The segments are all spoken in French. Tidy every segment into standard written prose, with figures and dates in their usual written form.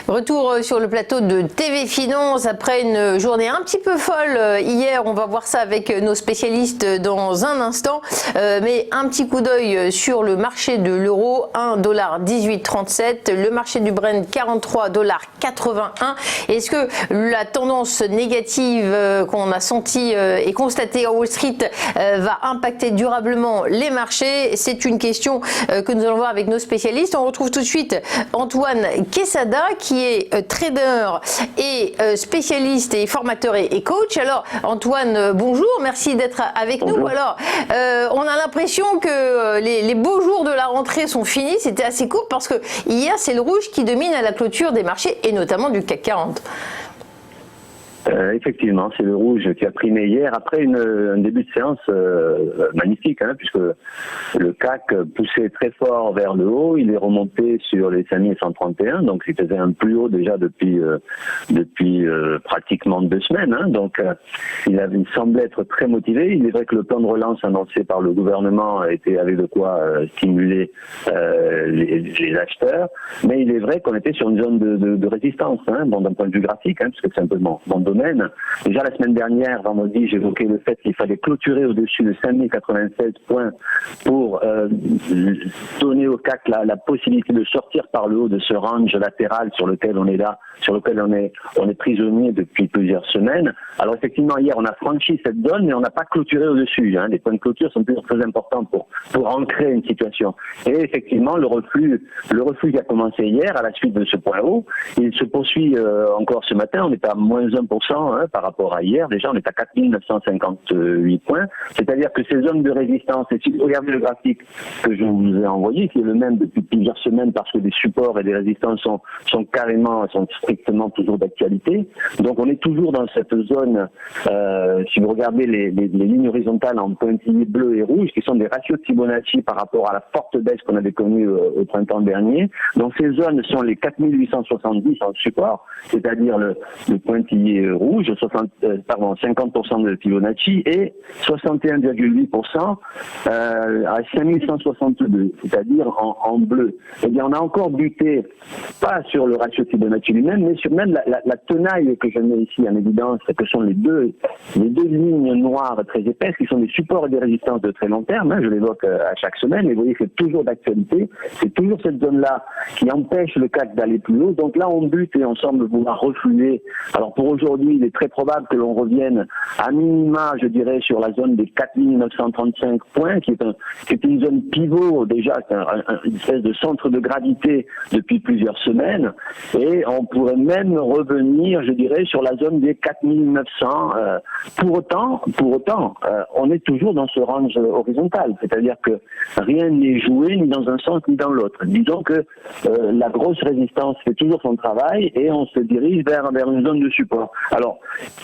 Retour sur le plateau de TV Finance après une journée un petit peu folle hier. On va voir ça avec nos spécialistes dans un instant. Mais un petit coup d'œil sur le marché de l'euro, 1,1837 $. Le marché du Brent, 43,81 $. Est-ce que la tendance négative qu'on a sentie et constatée à Wall Street va impacter durablement les marchés? C'est une question que nous allons voir avec nos spécialistes. On retrouve tout de suite Antoine Quesada qui est trader et spécialiste et formateur et coach. Alors Antoine, bonjour, merci d'être avec nous. Alors on a l'impression que les beaux jours de la rentrée sont finis. C'était assez court parce que hier c'est le rouge qui domine à la clôture des marchés et notamment du CAC 40. Effectivement, c'est le rouge qui a primé hier après un début de séance magnifique, puisque le CAC poussait très fort vers le haut, il est remonté sur les 5131, donc il faisait un plus haut déjà depuis pratiquement 2 semaines, donc il semblait être très motivé. Il est vrai que le plan de relance annoncé par le gouvernement avait de quoi stimuler les acheteurs, mais il est vrai qu'on était sur une zone de résistance, d'un point de vue graphique, parce que c'est un peu mon domaine. Déjà la semaine dernière, vendredi, j'évoquais le fait qu'il fallait clôturer au-dessus de 5096 points pour donner au CAC la possibilité de sortir par le haut de ce range latéral sur lequel on est là, sur lequel on est prisonnier depuis plusieurs semaines. Alors effectivement, hier, on a franchi cette zone, mais on n'a pas clôturé au-dessus. Les points de clôture sont toujours très importants pour ancrer une situation. Et effectivement, le reflux qui a commencé hier, à la suite de ce point haut, il se poursuit encore ce matin. On est à moins 1%. Par rapport à hier, déjà on est à 4958 points, c'est-à-dire que ces zones de résistance, et si vous regardez le graphique que je vous ai envoyé, qui est le même depuis plusieurs semaines parce que des supports et des résistances sont strictement toujours d'actualité, donc on est toujours dans cette zone, si vous regardez les lignes horizontales en pointillés bleu et rouge, qui sont des ratios de Fibonacci par rapport à la forte baisse qu'on avait connue au printemps dernier, donc ces zones sont les 4870 en support, c'est-à-dire le pointillé rouge, 50% de Fibonacci et 61,8% à 5162, c'est-à-dire en bleu. Eh bien, on a encore buté, pas sur le ratio Fibonacci lui-même, mais sur même la tenaille que je mets ici en évidence, que sont les deux lignes noires très épaisses, qui sont des supports et des résistances de très long terme. Je l'évoque à chaque semaine, et vous voyez que c'est toujours d'actualité. C'est toujours cette zone-là qui empêche le CAC d'aller plus haut. Donc là, on bute et on semble vouloir refluer. Alors pour aujourd'hui, il est très probable que l'on revienne à minima, je dirais, sur la zone des 4935 points, qui est une zone pivot déjà, une espèce de centre de gravité depuis plusieurs semaines, et on pourrait même revenir, je dirais, sur la zone des 4900. Pour autant, on est toujours dans ce range horizontal, c'est-à-dire que rien n'est joué ni dans un sens ni dans l'autre. Disons que la grosse résistance fait toujours son travail et on se dirige vers une zone de support. Alors,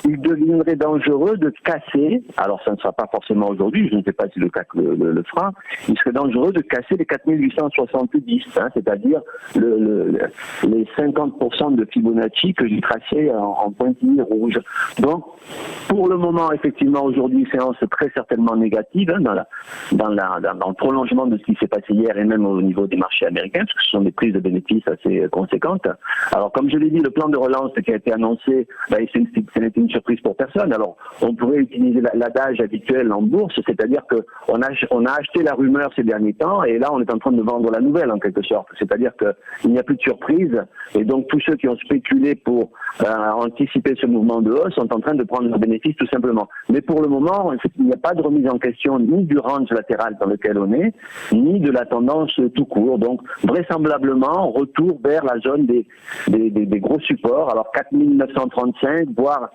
il deviendrait dangereux de casser, alors ça ne sera pas forcément aujourd'hui, je ne sais pas si le CAC le fera, il serait dangereux de casser les 4870, c'est-à-dire les 50% de Fibonacci que j'ai tracé en pointillés rouges. Donc, pour le moment, effectivement, aujourd'hui, séance très certainement négative dans le prolongement de ce qui s'est passé hier et même au niveau des marchés américains, parce que ce sont des prises de bénéfices assez conséquentes. Alors, comme je l'ai dit, le plan de relance qui a été annoncé, ce n'était une surprise pour personne. Alors, on pourrait utiliser l'adage habituel en bourse, c'est-à-dire qu'on a acheté la rumeur ces derniers temps et là, on est en train de vendre la nouvelle en quelque sorte. C'est-à-dire qu'il n'y a plus de surprise et donc tous ceux qui ont spéculé pour anticiper ce mouvement de hausse sont en train de prendre leurs bénéfices tout simplement. Mais pour le moment, il n'y a pas de remise en question ni du range latéral dans lequel on est, ni de la tendance tout court. Donc, vraisemblablement, retour vers la zone des gros supports. Alors, 4935, voire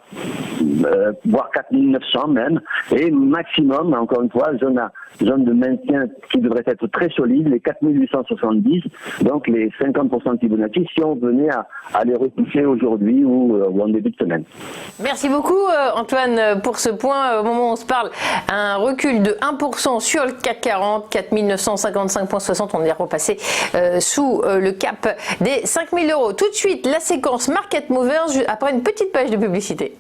4900 même, et maximum, encore une fois, zone de maintien qui devrait être très solide, les 4870, donc les 50% de Fibonacci, si on venait à les repousser aujourd'hui ou en début de semaine. Merci beaucoup Antoine pour ce point. Au moment où on se parle, un recul de 1% sur le CAC 40, 4955,60, on est repassé sous le cap des 5000 €. Tout de suite, la séquence Market Movers après une petite page de publicité.